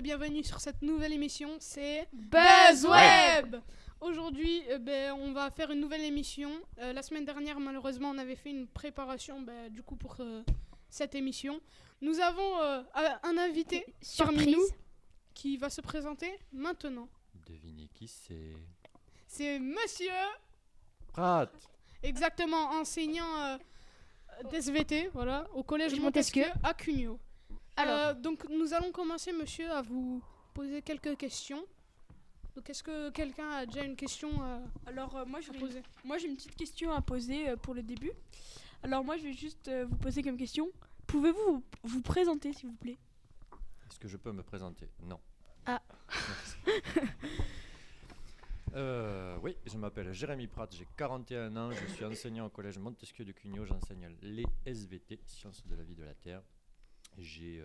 bienvenue sur cette nouvelle émission, c'est BuzzWeb. Aujourd'hui, on va faire une nouvelle émission. La semaine dernière, malheureusement, on avait fait une préparation du coup pour cette émission. Nous avons un invité parmi nous qui va se présenter maintenant. Devinez qui c'est? C'est Monsieur Pratt. Exactement, enseignant d'SVT, voilà, au collège Montesquieu à Cugnaux. Alors, donc nous allons commencer, monsieur, à vous poser quelques questions. Donc, est-ce que quelqu'un a déjà une question Moi j'ai une petite question à poser pour le début. Alors moi je vais juste vous poser comme question. Pouvez-vous vous présenter s'il vous plaît? Est-ce que je peux me présenter? Non. Ah. Oui, je m'appelle Jérémy Pratt, j'ai 41 ans, je suis enseignant au collège Montesquieu de Cugnaux, j'enseigne les SVT, Sciences de la vie de la Terre. J'ai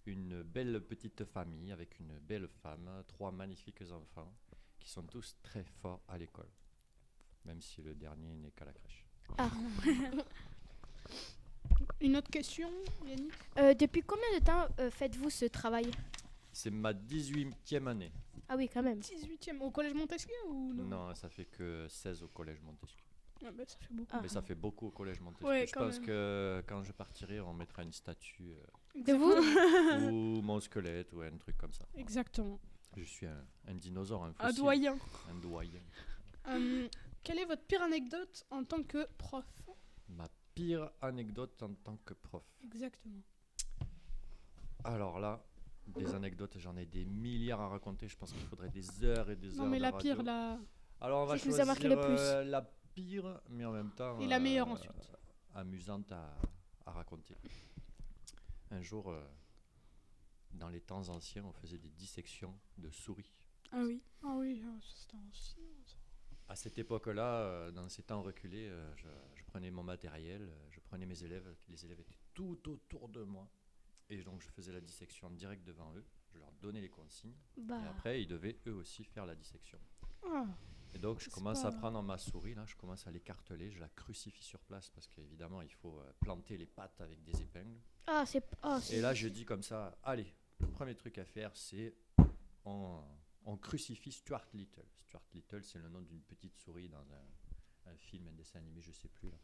une belle petite famille avec une belle femme, 3 magnifiques enfants qui sont tous très forts à l'école, même si le dernier n'est qu'à la crèche. Ah. Une autre question, Yannick? Depuis combien de temps faites-vous ce travail? C'est ma 18e année. Ah oui, quand même. 18e au collège Montesquieu ou non? Non, ça fait que 16 au collège Montesquieu. Ah ça fait beaucoup. Mais ça fait beaucoup au collège Montesquieu. Ouais, je quand pense même. que quand je partirai, on mettra une statue De vous? ou mon squelette ou un truc comme ça. Exactement. Je suis un dinosaure, un Un fossile. doyen. Un doyen. Quelle est votre pire anecdote en tant que prof? Ma pire anecdote en tant que prof. Exactement. Alors là, des anecdotes, j'en ai des milliards à raconter. Je pense qu'il faudrait des heures et des heures Non, mais de la radio. pire, là. Alors on va Celle qui vous a choisir marqué le plus. la pire, mais en même temps Et la meilleure ensuite. amusante à raconter. Un jour, dans les temps anciens, on faisait des dissections de souris. Ah oui. Ah oui, c'était ancien. À cette époque-là, dans ces temps reculés, je prenais mon matériel, je prenais mes élèves, les élèves étaient tout autour de moi. Et donc je faisais la dissection en direct devant eux, je leur donnais les consignes, et après ils devaient eux aussi faire la dissection. Ah, Et donc je commence à prendre ma souris, là, je commence à l'écarteler, je la crucifie sur place parce qu'évidemment il faut planter les pattes avec des épingles. Et là je dis comme ça, allez, le premier truc à faire c'est on crucifie Stuart Little. Stuart Little c'est le nom d'une petite souris dans un film, un dessin animé, je sais plus là.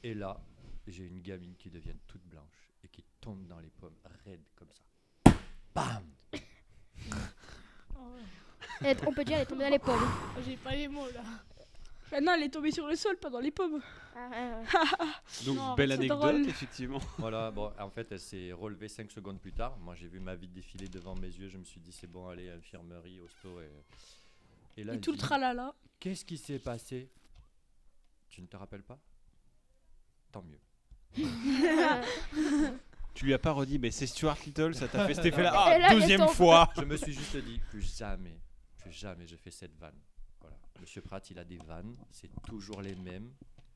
Et là, j'ai une gamine qui devient toute blanche et qui tombe dans les pommes raides comme ça. Bam! On peut dire elle est tombée dans les pommes. j'ai pas les mots là. Ah non, elle est tombée sur le sol, pas dans les pommes. Donc, Non, belle c'est anecdote, drôle. effectivement. Voilà, bon, en fait, elle s'est relevée 5 secondes plus tard. Moi, j'ai vu ma vie défiler devant mes yeux. Je me suis dit, c'est bon, allez, infirmerie, hosto. Et là, Et elle tout le dit, tralala. qu'est-ce qui s'est passé? Tu ne te rappelles pas? Tant mieux. Tu lui as pas redit, mais c'est Stuart Little, ça t'a fait cet effet-là. Et là, Ah, elle deuxième tombe. fois. Je me suis juste dit, plus jamais je fais cette vanne. Voilà. Monsieur Pratt, il a des vannes, c'est toujours les mêmes,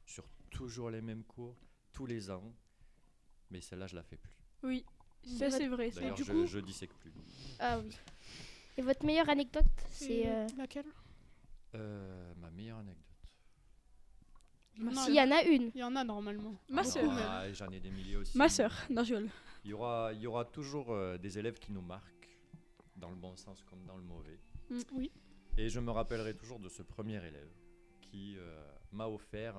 sur toujours les mêmes cours, tous les ans. Mais celle-là, je la fais plus. Oui, ça c'est vrai. ça. D'ailleurs, du coup- je dissèque plus. Ah oui. Et votre meilleure anecdote, c'est... Laquelle? Ma meilleure anecdote. Non, S'il y en a une. Il y en a normalement. Ma Non, sœur. j'en ai des milliers aussi. Ma sœur. Non, je rigole. Il y aura toujours des élèves qui nous marquent, dans le bon sens comme dans le mauvais. Oui. Et je me rappellerai toujours de ce premier élève qui m'a offert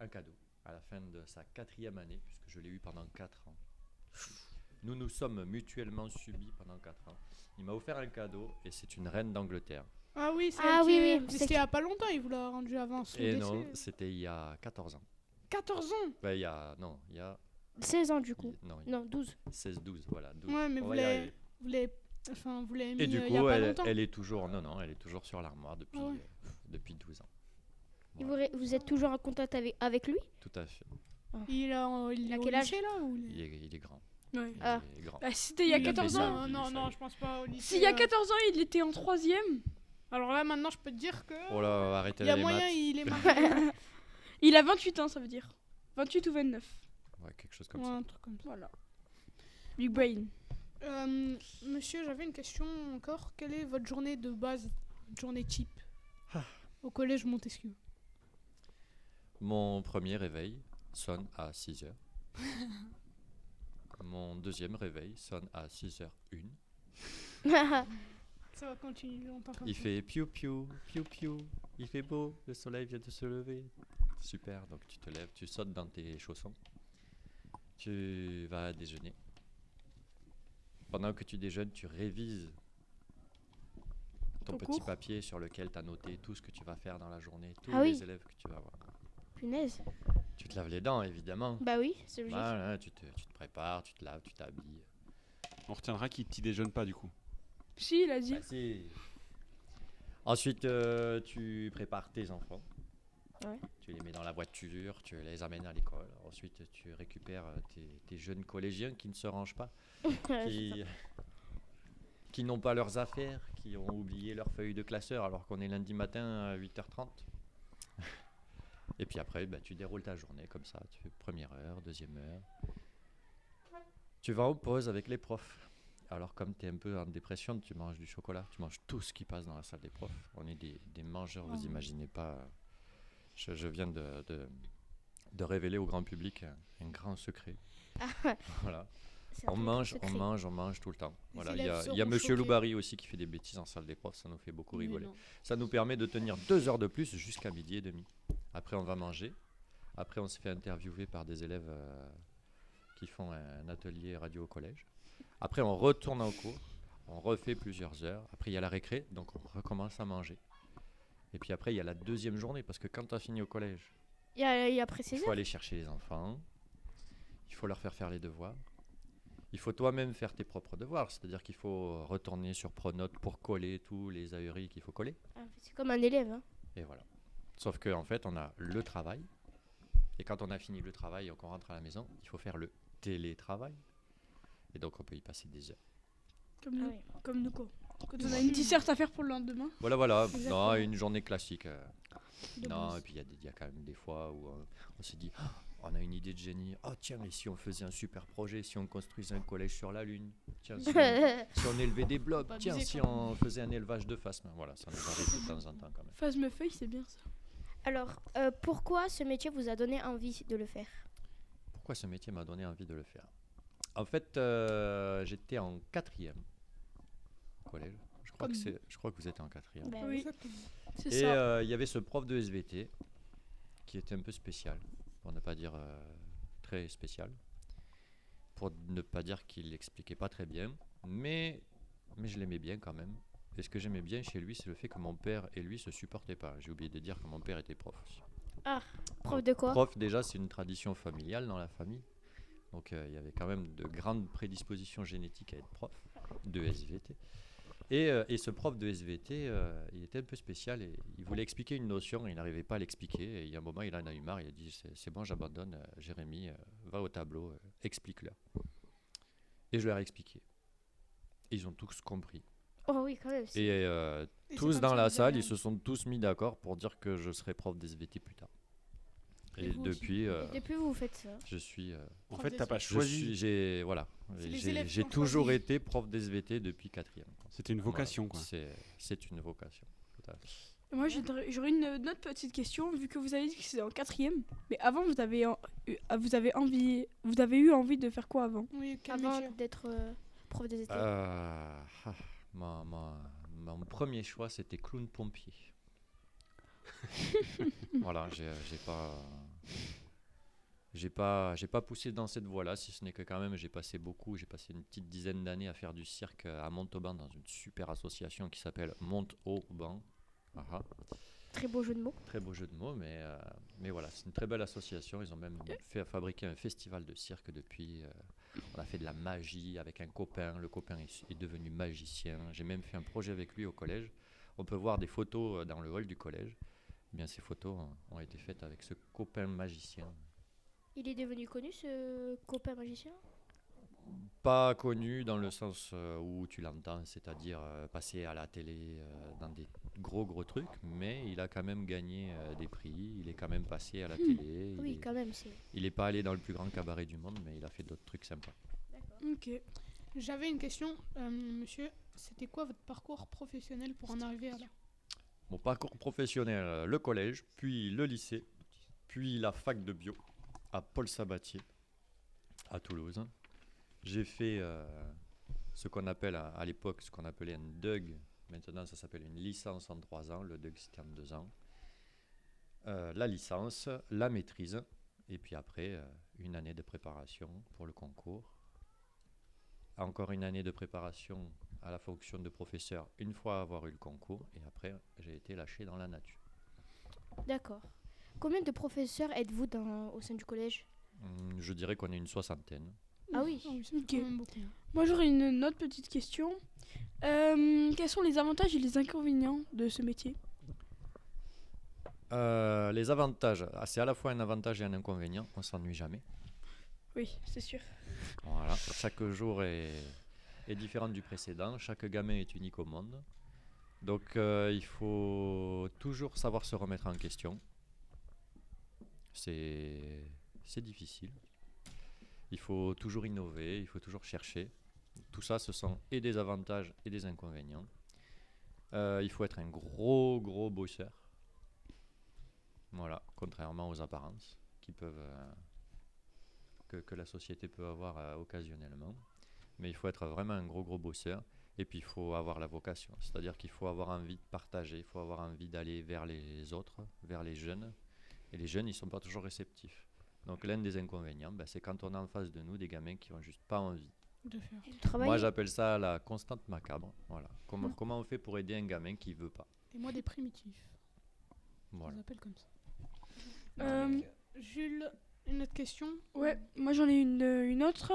un cadeau à la fin de sa 4e année, puisque je l'ai eu pendant 4 ans. Nous nous sommes mutuellement subis pendant 4 ans. Il m'a offert un cadeau et c'est une reine d'Angleterre. Ah oui, c'est Ah elle qui oui, est- oui, mais c'est c'était il y a pas longtemps, il vous l'a rendu avant son Et décès. non, c'était il y a 14 ans. 14 ans. Ben, il y a 16 ans du coup. non, Non, 12. 16-12, voilà. 12. Ouais, mais On vous va y arriver. l'avez mis Et du il y a coup, pas longtemps. elle est toujours, non, elle est toujours sur l'armoire depuis, Ah ouais. Depuis 12 ans. Et Voilà. vous êtes toujours en contact avec lui? Tout à fait. Il est À au quel âge? lycée là ou Il est grand. Ouais. Il Ah. est grand. Bah, c'était il y a Il 14 fait ans. ça. Non, ça y non, est. je pense pas au lycée. S'il y a 14 ans, il était en 3ème. Alors là, maintenant, je peux te dire que. Oh là, arrêtez Il y a les moyen, maths. il est marié. Il a 28 ans, ça veut dire. 28 ou 29. Ouais, quelque chose comme Ouais, ça. un truc comme ça. Voilà. Big brain. Monsieur, j'avais une question encore. Quelle est votre journée de base, journée type au collège Montesquieu? Mon premier réveil sonne à 6h. Mon deuxième réveil sonne à 6h01. Ça va continuer longtemps comme Il ça. fait piou piou, piou piou. Il fait beau, le soleil vient de se lever. Super, donc tu te lèves, tu sautes dans tes chaussons. Tu vas déjeuner. Pendant que tu déjeunes, tu révises ton Ton petit cours. papier sur lequel tu as noté tout ce que tu vas faire dans la journée, tous Ah oui. les élèves que tu vas voir. Punaise. Tu te laves les dents, évidemment. Bah oui, c'est logique. Voilà, tu te prépares, tu te laves, tu t'habilles. On retiendra qu'il petit déjeune pas du coup. Si, il a dit. Bah, si. Ensuite, tu prépares tes enfants. Ouais. Tu les mets dans la voiture, tu les amènes à l'école. Ensuite, tu récupères tes jeunes collégiens qui ne se rangent pas, qui n'ont pas leurs affaires, qui ont oublié leur feuille de classeur alors qu'on est lundi matin à 8h30. Et puis après, bah, tu déroules ta journée comme ça. Tu fais première heure, deuxième heure. Tu vas en pause avec les profs. Alors comme tu es un peu en dépression, tu manges du chocolat, tu manges tout ce qui passe dans la salle des profs. On est des mangeurs, vous imaginez pas. Je viens de révéler au grand public un grand secret. Voilà. C'est un On truc mange, secret. on mange tout le temps. Les Voilà. élèves Il y a seront Monsieur choqués. Loubary aussi qui fait des bêtises en salle des profs, ça nous fait beaucoup Mais rigoler. non. Ça nous permet de tenir 2 heures de plus jusqu'à 12h30. Après, on va manger. Après, on se fait interviewer par des élèves qui font un atelier radio au collège. Après, on retourne en cours. On refait plusieurs heures. Après, il y a la récré, donc on recommence à manger. Et puis après, il y a la deuxième journée, parce que quand tu as fini au collège, Il y a après il 16 faut heures. aller chercher les enfants. Il faut leur faire les devoirs. Il faut toi-même faire tes propres devoirs. C'est-à-dire qu'il faut retourner sur Pronote pour coller tous les ahuris qu'il faut coller. Ah, c'est comme un élève. Hein. Et voilà. Sauf qu'en fait, on a le travail. Et quand on a fini le travail et qu'on rentre à la maison, il faut faire le télétravail. Et donc, on peut y passer des heures. Comme Ah nous. oui. Comme nous, quoi. Quand on a une disserte à faire pour le lendemain. Voilà. Exactement. Non, une journée classique. De Non, base. et puis il y a quand même des fois où on se dit, ah, on a une idée de génie. Oh tiens, et si on faisait un super projet, si on construisait un collège sur la Lune. Tiens, si on élevait des blocs. Pas Tiens, abuser si quand même. on faisait un élevage de phasmes. Voilà, ça nous arrive de temps en temps quand même. Phasmefeuille, c'est bien ça. Alors, pourquoi ce métier vous a donné envie de le faire? Pourquoi ce métier m'a donné envie de le faire? En fait, j'étais en 4e collège. Je crois que vous êtes en 4e. Bah Oui. Exactement. C'est Et ça. il y avait ce prof de SVT qui était un peu spécial, pour ne pas dire très spécial, pour ne pas dire qu'il expliquait pas très bien, mais je l'aimais bien quand même. Et ce que j'aimais bien chez lui, c'est le fait que mon père et lui se supportaient pas. J'ai oublié de dire que mon père était prof aussi. Prof de quoi? Prof, déjà, c'est une tradition familiale dans la famille. Donc il y avait quand même de grandes prédispositions génétiques à être prof de SVT. Et ce prof de SVT, il était un peu spécial et il voulait expliquer une notion et il n'arrivait pas à l'expliquer. Et il y a un moment, il en a eu marre, il a dit c'est bon, j'abandonne, Jérémy, va au tableau, explique-leur. Et je leur ai expliqué. Et ils ont tous compris. Oh oui, quand même. c'est- Et Et c'est tous comme dans ça la que vous salle, avez- ils se sont tous mis d'accord pour dire que je serais prof d'SVT plus tard. Et vous aussi. depuis, Et depuis, vous faites ça. je suis... En Prof fait, t'as pas d'SVT. choisi. C'est les élèves qui J'ai ont toujours choisi. été prof d'SVT depuis 4e. C'était une vocation, quoi. C'est une vocation. Tout à fait. Moi, j'aurais une autre petite question, vu que vous avez dit que c'était en 4e. Mais avant, vous avez eu envie de faire quoi avant? Oui, quel Avant métier? d'être prof des études. Mon premier choix, c'était clown pompier. Voilà, j'ai pas poussé dans cette voie-là, si ce n'est que quand même j'ai passé une petite dizaine d'années à faire du cirque à Montauban dans une super association qui s'appelle Montauban. Très beau jeu de mots. Très beau jeu de mots, mais voilà, c'est une très belle association. Ils ont même fait fabriquer un festival de cirque depuis. On a fait de la magie avec un copain. Le copain est devenu magicien. J'ai même fait un projet avec lui au collège. On peut voir des photos dans le hall du collège. Eh bien, ces photos ont été faites avec ce copain magicien. Il est devenu connu, ce copain magicien? Pas connu dans le sens où tu l'entends, c'est-à-dire passer à la télé dans des gros trucs, mais il a quand même gagné des prix, il est quand même passé à la télé. Oui, quand même. C'est... Il n'est pas allé dans le plus grand cabaret du monde, mais il a fait d'autres trucs sympas. Ok. J'avais une question, monsieur. C'était quoi votre parcours professionnel pour en arriver à là? Mon parcours professionnel, le collège, puis le lycée, puis la fac de bio à Paul Sabatier, à Toulouse. J'ai fait ce qu'on appelle à l'époque, ce qu'on appelait un DUG. Maintenant, ça s'appelle une licence en 3 ans. Le DUG, c'était en 2 ans. La licence, la maîtrise, et puis après, une année de préparation pour le concours. Encore une année de préparation à la fonction de professeur une fois avoir eu le concours, et après, j'ai été lâché dans la nature. D'accord. Combien de professeurs êtes-vous au sein du collège? Je dirais qu'on est une 60aine. Ah oui. Ça fait quand même beaucoup. Moi, j'aurais une autre petite question. Quels sont les avantages et les inconvénients de ce métier? Les avantages, c'est à la fois un avantage et un inconvénient. On s'ennuie jamais. Oui, c'est sûr. Voilà. Chaque jour est différent du précédent. Chaque gamin est unique au monde. Donc il faut toujours savoir se remettre en question. C'est difficile. Il faut toujours innover, il faut toujours chercher. Tout ça, ce sont et des avantages et des inconvénients. Il faut être un gros bosseur. Voilà, contrairement aux apparences qui peuvent, que la société peut avoir occasionnellement. Mais il faut être vraiment un gros bosseur. Et puis il faut avoir la vocation. C'est-à-dire qu'il faut avoir envie de partager, il faut avoir envie d'aller vers les autres, vers les jeunes. Et les jeunes, ils ne sont pas toujours réceptifs. Donc l'un des inconvénients, c'est quand on a en face de nous des gamins qui n'ont juste pas envie de faire. Moi, j'appelle ça la constante macabre. Voilà. Comment on fait pour aider un gamin qui ne veut pas? Et moi, des primitifs. Voilà. On les appelle comme ça. Jules, une autre question? Ouais, moi j'en ai une autre.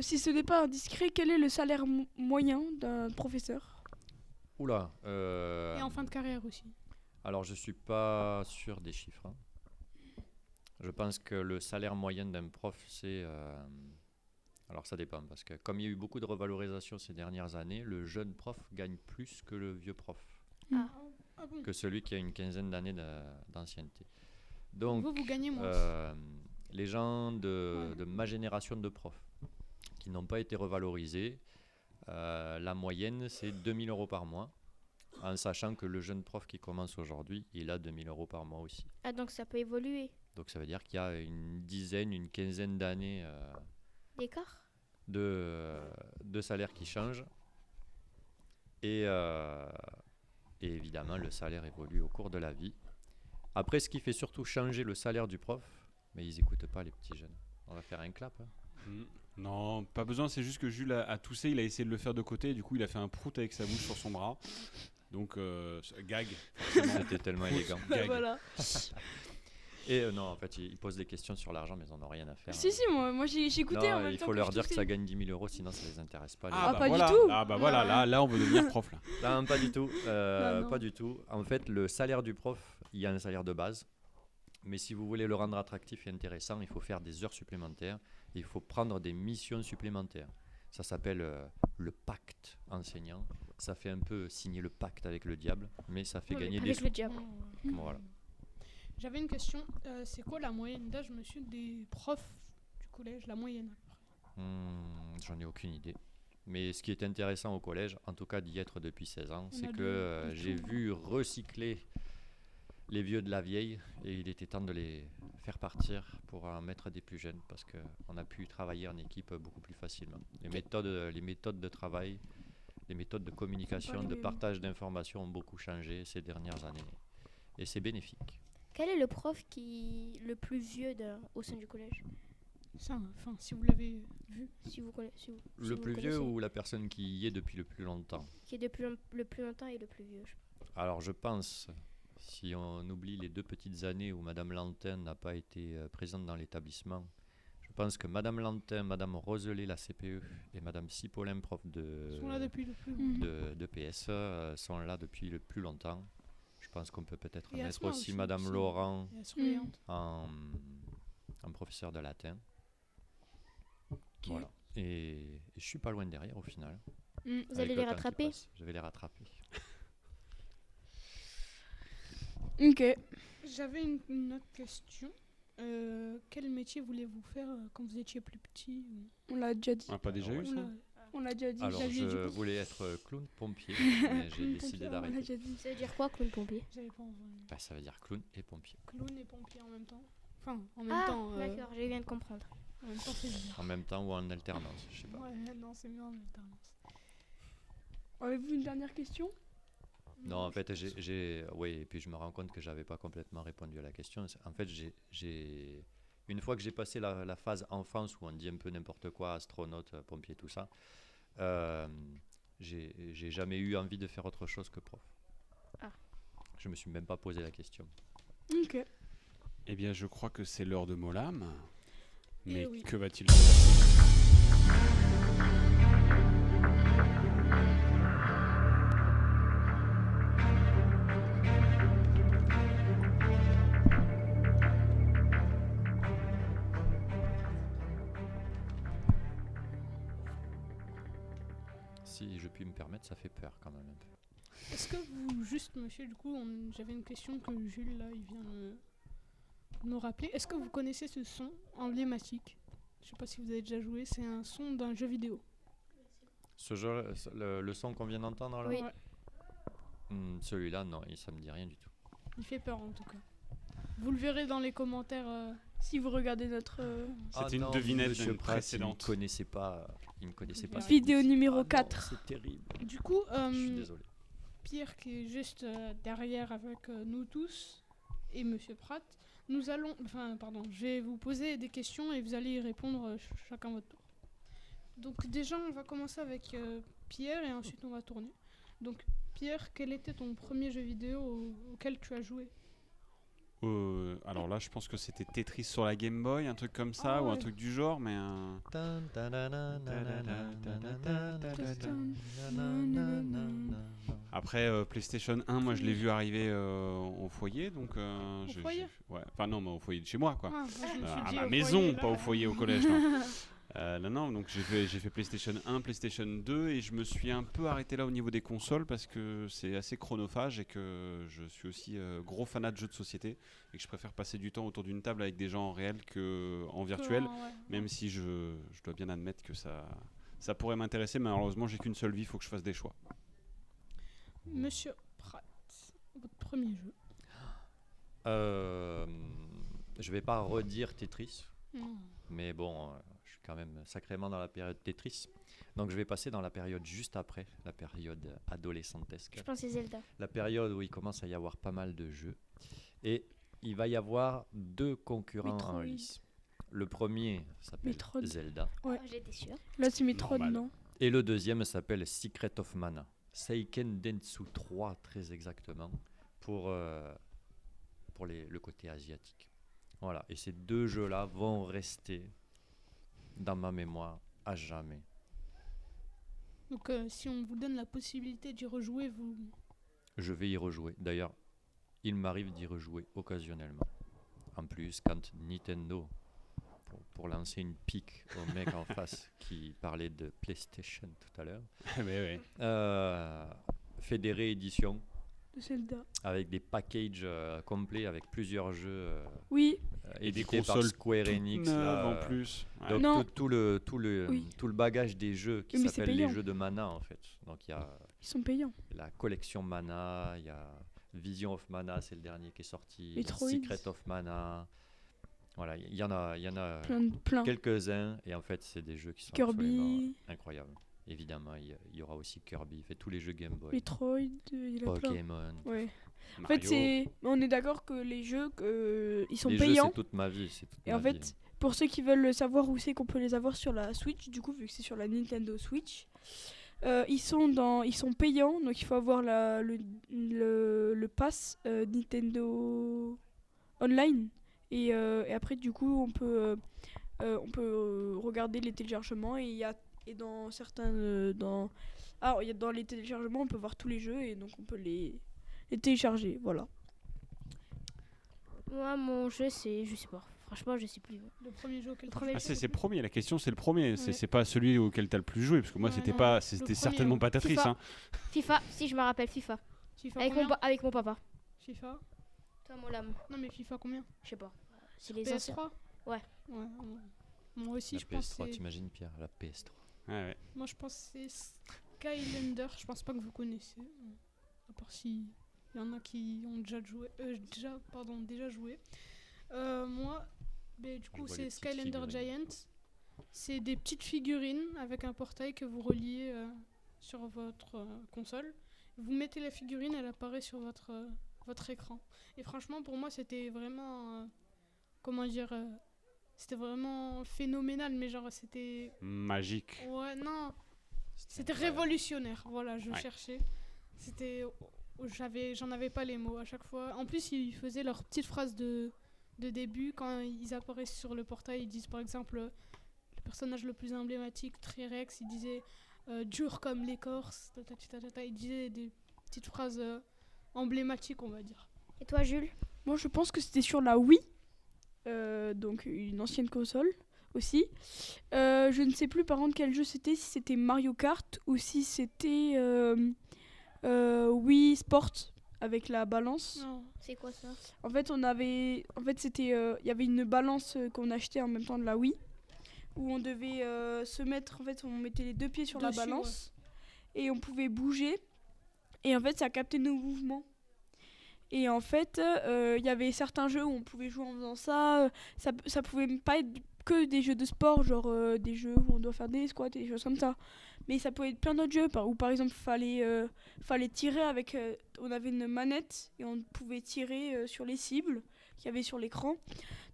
Si ce n'est pas indiscret, quel est le salaire moyen d'un professeur? Oula. Et en fin de carrière aussi. Alors, je ne suis pas sûr des chiffres. Hein. Je pense que le salaire moyen d'un prof, c'est... alors, ça dépend, parce que comme il y a eu beaucoup de revalorisation ces dernières années, le jeune prof gagne plus que le vieux prof. Ah bon. Que celui qui a une quinzaine d'années d'ancienneté. Donc, vous gagnez moins. Les gens de ma génération de profs qui n'ont pas été revalorisés, la moyenne, c'est 2 000 € par mois, en sachant que le jeune prof qui commence aujourd'hui, il a 2 000 € par mois aussi. Ah, donc ça peut évoluer. Donc ça veut dire qu'il y a une quinzaine d'années d'écart de salaire qui changent. Et évidemment, le salaire évolue au cours de la vie. Après, ce qui fait surtout changer le salaire du prof, mais ils n'écoutent pas les petits jeunes. On va faire un clap. Hein. Non, pas besoin, c'est juste que Jules a toussé, il a essayé de le faire de côté, et du coup il a fait un prout avec sa bouche sur son bras. Donc, gag. C'était tellement élégant. Gag. Voilà. Et non, en fait, ils posent des questions sur l'argent, mais ils n'en ont rien à faire. Si, moi j'ai écouté en même temps. Il faut leur dire que ça gagne 10 000 €, sinon ça les intéresse pas. Pas voilà. du tout. Ah bah voilà, là on veut devenir prof là. Non, pas du tout. Non. Pas du tout. En fait, le salaire du prof, il y a un salaire de base. Mais si vous voulez le rendre attractif et intéressant, il faut faire des heures supplémentaires. Il faut prendre des missions supplémentaires. Ça s'appelle le pacte enseignant. Ça fait un peu signer le pacte avec le diable, mais ça fait gagner des sous. Avec le diable. Voilà. J'avais une question. C'est quoi la moyenne d'âge, monsieur, des profs du collège? La moyenne? J'en ai aucune idée. Mais ce qui est intéressant au collège, en tout cas d'y être depuis 16 ans, c'est que j'ai vu recycler les vieux de la vieille, et il était temps de les faire partir pour en mettre des plus jeunes, parce qu'on a pu travailler en équipe beaucoup plus facilement. Les méthodes de travail, les méthodes de communication, de partage d'informations ont beaucoup changé ces dernières années, et c'est bénéfique. Quel est le prof le plus vieux au sein du collège? Ça, enfin, si vous l'avez vu. Le plus vieux ou la personne qui y est depuis le plus longtemps? Qui est depuis le plus longtemps et le plus vieux. Alors je pense, si on oublie les 2 petites années où Madame Lantin n'a pas été présente dans l'établissement, je pense que Madame Lantin, Madame Roselet, la CPE, et Madame Cipolin, prof sont là depuis le plus longtemps. de PSE, sont là depuis le plus longtemps. Je pense qu'on peut peut-être mettre aussi Madame aussi. Laurent en professeur de latin. Okay. Voilà. Et je suis pas loin derrière au final. Vous allez les rattraper? Je vais les rattraper. Ok. J'avais une autre question. Quel métier voulez-vous faire quand vous étiez plus petit? On l'a déjà dit. On n'a pas déjà eu ça? On l'a déjà dit. Alors je voulais être clown-pompier, mais j'ai décidé d'arrêter. Ça veut dire quoi, clown-pompier? Ça veut dire clown et pompier. Clown et pompier en même temps. Enfin, en même temps. D'accord, je viens de comprendre. En même temps, c'est bien. En même temps ou en alternance, je sais pas. Ouais, non, c'est mieux en alternance. Avez-vous une dernière question? Non, en fait, oui, et puis je me rends compte que j'avais pas complètement répondu à la question. En fait, une fois que j'ai passé la phase enfance où on dit un peu n'importe quoi, astronaute, pompier, tout ça, j'ai jamais eu envie de faire autre chose que prof. Ah. Je me suis même pas posé la question. Ok. Eh bien, je crois que c'est l'heure de Molam. Mais oui. que va-t-il se passer? Si je puis me permettre, ça fait peur quand même un peu. Est-ce que vous, juste monsieur, du coup, j'avais une question que Jules, là, il vient me rappeler. Est-ce que vous connaissez ce son emblématique? Je sais pas si vous avez déjà joué, c'est un son d'un jeu vidéo. Ce jeu, le son qu'on vient d'entendre là? Oui. Ouais. Celui-là, non, ça me dit rien du tout. Il fait peur en tout cas. Vous le verrez dans les commentaires. Si vous regardez notre C'était une devinette d'une précédente. Il ne connaissait pas. Vidéo numéro 4. C'est terrible. Du coup, Je suis désolé. Pierre qui est juste derrière avec nous tous et Monsieur Pratt, je vais vous poser des questions et vous allez y répondre chacun votre tour. Donc déjà, on va commencer avec Pierre et ensuite on va tourner. Donc Pierre, quel était ton premier jeu vidéo auquel tu as joué? Alors là, je pense que c'était Tetris sur la Game Boy, un truc comme ça, ou un truc du genre, mais après PlayStation 1, moi je l'ai vu arriver au foyer, donc Au foyer? ouais, enfin non, mais au foyer de chez moi, quoi. Ah, moi, je me suis À dit ma au maison, foyer, pas là. au foyer au collège. Non. Non, donc j'ai fait PlayStation 1, PlayStation 2 et je me suis un peu arrêté là au niveau des consoles parce que c'est assez chronophage et que je suis aussi gros fanat de jeux de société et que je préfère passer du temps autour d'une table avec des gens en réel qu'en virtuel, même si je dois bien admettre que ça pourrait m'intéresser, mais malheureusement j'ai qu'une seule vie, il faut que je fasse des choix. Monsieur Pratt, votre premier jeu? Je vais pas redire Tetris, Non. mais bon, je suis quand même sacrément dans la période Tetris. Donc je vais passer dans la période juste après, la période adolescentesque. Je pense que c'est Zelda. La période où il commence à y avoir pas mal de jeux. Et il va y avoir 2 concurrents Metroid. en lice. Le premier s'appelle Metroid. Zelda. Ouais. J'étais sûre. Là, c'est Metroid, Normal. non? Et le deuxième s'appelle Secret of Mana. Seiken Densu 3, très exactement, pour le côté asiatique. Voilà, et ces 2 jeux-là vont rester dans ma mémoire à jamais. Donc si on vous donne la possibilité d'y rejouer, vous... Je vais y rejouer. D'ailleurs, il m'arrive d'y rejouer occasionnellement. En plus, quand Nintendo, pour lancer une pique au mec en face qui parlait de PlayStation tout à l'heure, fait des rééditions De Zelda. avec des packages complets avec plusieurs jeux Oui. Et des édités par consoles Square Enix neuves là, en plus. Ouais. Donc Non. tout le bagage des jeux qui Oui, mais c'est s'appellent les payant. jeux de Mana en fait. Donc il y a Ils sont payants. la collection Mana, il y a Vision of Mana, c'est le dernier qui est sorti, Metroid. Secret of Mana. Voilà, il y en a Plein. quelques-uns et en fait c'est des jeux qui sont Kirby. absolument incroyables. Évidemment, il y aura aussi Kirby, il fait tous les jeux Game Boy, Metroid, il y en a plein. Pokémon. Ouais. En Mario. fait, on est d'accord que les jeux, ils sont Les jeux, payants. c'est toute ma vie. Et en fait, pour ceux qui veulent savoir où c'est qu'on peut les avoir sur la Switch, du coup, vu que c'est sur la Nintendo Switch, ils sont payants, donc il faut avoir le pass Nintendo Online. Et après, du coup, on peut regarder les téléchargements et dans certains dans les téléchargements, on peut voir tous les jeux et donc on peut les télécharger. Voilà. Moi, mon jeu, c'est... Je sais pas. Franchement, je sais plus. Le premier jeu auquel C'est le premier, la question c'est le premier, Ouais. c'est pas celui auquel t'as le plus joué, parce que moi Ouais, c'était non, c'était le certainement premier, pas Tetris. FIFA. Hein. FIFA, si je me rappelle, FIFA. FIFA Avec combien? avec mon papa. FIFA? Toi, mon lame. Non mais FIFA combien? Je sais pas. C'est les anciens. PS3? Ouais. Moi aussi, La je pense PS3, que c'est... t'imagines Pierre, la PS3. Ouais. Moi, je pense que c'est Skylander. Je pense pas que vous connaissez. À part si il y en a qui ont déjà joué. Déjà joué. Moi, Mais du coup, vois c'est les petites Skylander figurines. Giant. C'est des petites figurines avec un portail que vous reliez sur votre console. Vous mettez la figurine, elle apparaît sur votre écran. Et franchement, pour moi, c'était vraiment... comment dire c'était vraiment phénoménal, mais genre, c'était... Magique. Ouais, non, c'était incroyable. révolutionnaire. Voilà, je Ouais. cherchais. C'était... j'en avais pas les mots à chaque fois. En plus, ils faisaient leur petite phrase de début. Quand ils apparaissent sur le portail, ils disent par exemple... le personnage le plus emblématique, Trirex, il disait dur comme l'écorce, il disait des petites phrases emblématiques, on va dire. Et toi, Jules? Moi, je pense que c'était sur la Wii, donc une ancienne console aussi. Je ne sais plus par contre quel jeu c'était, si c'était Mario Kart ou si c'était Wii Sport avec la balance. Non. C'est quoi ça? En fait, c'était, il y avait une balance qu'on achetait en même temps de la Wii, où on devait se mettre, en fait, on mettait les deux pieds sur la Dessus, balance et on pouvait bouger. Et en fait, ça captait nos mouvements. Et en fait, il y avait certains jeux où on pouvait jouer en faisant ça. Ça pouvait pas être que des jeux de sport, genre des jeux où on doit faire des squats et des choses comme ça. Mais ça pouvait être plein d'autres jeux, où par exemple, fallait tirer avec... on avait une manette et on pouvait tirer sur les cibles qu'il y avait sur l'écran.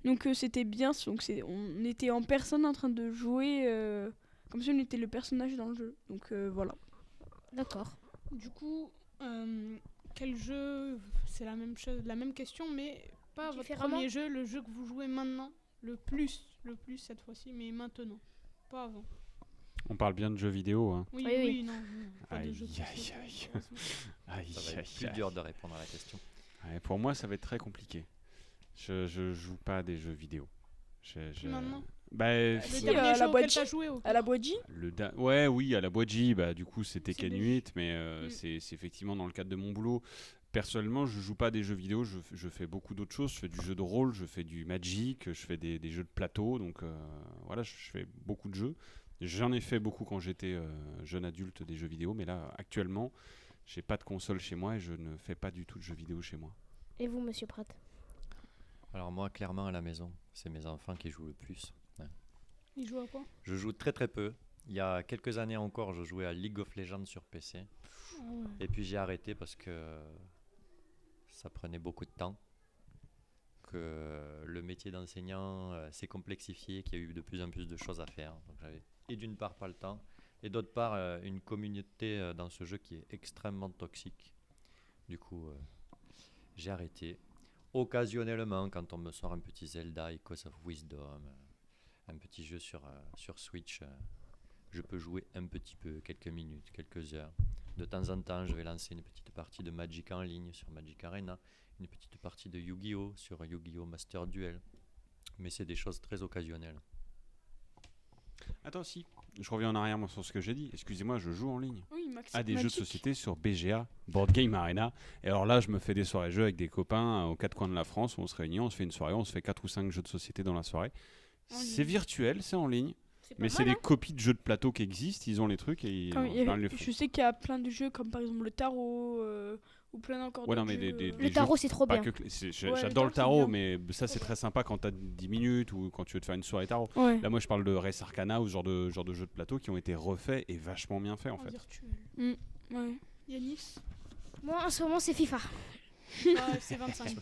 Donc c'était bien, donc on était en personne en train de jouer comme si on était le personnage dans le jeu. Donc voilà. D'accord. Du coup, quel jeu, c'est la même chose, la même question, mais pas votre Différemment. premier jeu, le jeu que vous jouez maintenant, le plus cette fois-ci, mais maintenant, pas avant. On parle bien de jeux vidéo. Hein. Oui, Oui, oui, oui. non. Pas de Aïe, jeu aïe, console, aïe. heureusement. Aïe, Ça va être aïe, plus aïe. dur de répondre à la question. Ouais, pour moi, ça va être très compliqué. Je joue pas à des jeux vidéo. Maintenant. Bah, Le Si, dernier à jeu la auquel boîte t'as joué, À la boîte J, ouais, oui, à la boîte J, bah, du coup, c'était C'est Ken des 8, mais Mm. c'est effectivement dans le cadre de mon boulot. Personnellement, je joue pas à des jeux vidéo, je fais beaucoup d'autres choses. Je fais du jeu de rôle, je fais du Magic, je fais des jeux de plateau, donc voilà, je fais beaucoup de jeux. J'en ai fait beaucoup quand j'étais jeune adulte, des jeux vidéo, mais là, actuellement, j'ai pas de console chez moi et je ne fais pas du tout de jeux vidéo chez moi. Et vous, monsieur Pratt? Alors moi, clairement, à la maison, c'est mes enfants qui jouent le plus. Ouais. Il joue à quoi? Je joue très très peu. Il y a quelques années encore, je jouais à League of Legends sur PC. Ah ouais. Et puis j'ai arrêté parce que ça prenait beaucoup de temps. Que le métier d'enseignant s'est complexifié, qu'il y a eu de plus en plus de choses à faire. Donc j'avais et d'une part pas le temps, et d'autre part une communauté dans ce jeu qui est extrêmement toxique. Du coup, j'ai arrêté. Occasionnellement, quand on me sort un petit Zelda, Echoes of Wisdom, un petit jeu sur Switch, je peux jouer un petit peu, quelques minutes, quelques heures. De temps en temps, je vais lancer une petite partie de Magic en ligne sur Magic Arena, une petite partie de Yu-Gi-Oh! Sur Yu-Gi-Oh! Master Duel. Mais c'est des choses très occasionnelles. Attends, si, je reviens en arrière moi, sur ce que j'ai dit. Excusez-moi, je joue en ligne. oui, Max. À des jeux de Magic. société sur BGA, Board Game Arena. Et alors là, je me fais des soirées jeux avec des copains aux quatre coins de la France où on se réunit, on se fait une soirée, on se fait 4 ou 5 jeux de société dans la soirée. En C'est ligne. virtuel, c'est en ligne, C'est pas mais c'est mal, des copies de jeux de plateau qui existent, ils ont les trucs et Comme il y ben, avait- ils le font. je sais qu'il y a plein de jeux comme par exemple le tarot ou plein encore Ouais, non, d'autres mais jeux. des Le tarot, c'est trop Pas bien. que Ouais, j'adore le le tarot, tarot, c'est mais ça c'est très sympa quand t'as 10 minutes ou quand tu veux te faire une soirée tarot. Ouais. Là, moi, je parle de Res Arcana ou ce genre de jeux de plateau qui ont été refaits et vachement bien faits en fait. Virtuel. Ouais. Yanis. Moi, en ce moment, c'est FIFA. C'est 25. C'est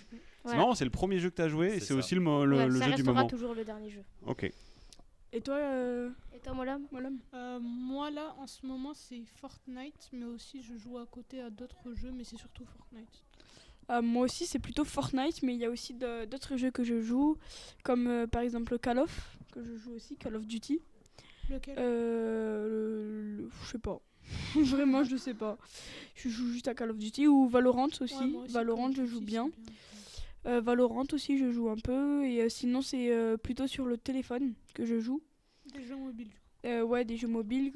Voilà. marrant, c'est le premier jeu que t'as joué et C'est c'est ça. aussi le Ouais, jeu ça du restera moment. toujours le dernier jeu. Ok. Et toi, Et toi, Molam? Molam Moi là en ce moment c'est Fortnite, mais aussi je joue à côté à d'autres jeux, mais c'est surtout Fortnite. Moi aussi, c'est plutôt Fortnite, mais il y a aussi d'autres jeux que je joue, comme par exemple Call of, que je joue aussi, Call of Duty. Lequel? Je sais pas. Vraiment, je sais pas. Je joue juste à Call of Duty ou Valorant aussi. Ouais, moi aussi, Valorant, Call of je joue Duty, bien. c'est bien. Valorant aussi, je joue un peu. Et sinon, c'est plutôt sur le téléphone que je joue. Des jeux mobiles. Du coup. Ouais, des jeux mobiles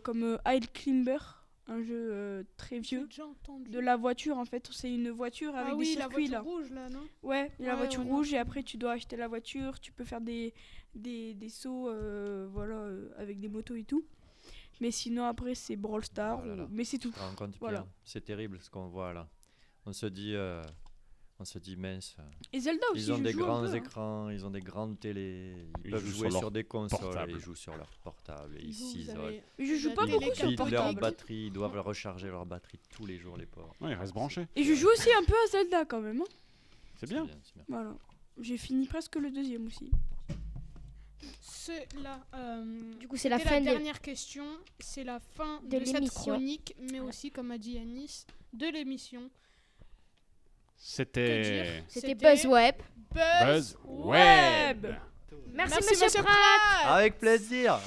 comme High Climber, un jeu très J'ai vieux. déjà entendu. De la voiture en fait, c'est une voiture avec ah des oui, la circuits voiture là. rouge là, non? Ouais, la Ouais, voiture ouais, non. rouge et après tu dois acheter la voiture, tu peux faire des sauts voilà, avec des motos et tout. Mais sinon après c'est Brawl Stars, Oh là là. mais c'est tout. Tu te rends compte, Voilà. Pierre, c'est terrible ce qu'on voit là. On se dit, On se dit mince. Et Zelda aussi, ils ont des je joue un grands peu, hein. écrans, ils ont des grandes télés, ils peuvent jouent jouer sur des consoles, portable. et ils jouent sur leur portable. Et ils Vous s'isolent. avez Je joue la pas télé beaucoup sur Ils vident leur portable. batterie, ils doivent recharger leur batterie tous les jours, les pauvres. Ouais, ils restent branchés. Et je joue aussi un peu à Zelda quand même. Hein. C'est bien. C'est bien. Voilà. J'ai fini presque le 2e aussi. Du coup, c'est la C'était fin la de dernière question. C'est la fin de de cette l'émission. chronique, mais aussi, comme a dit Yanis, de l'émission. C'était C'était BuzzWeb. Buzz Web. Merci, Merci, monsieur monsieur Pratt. Pratt. Avec plaisir.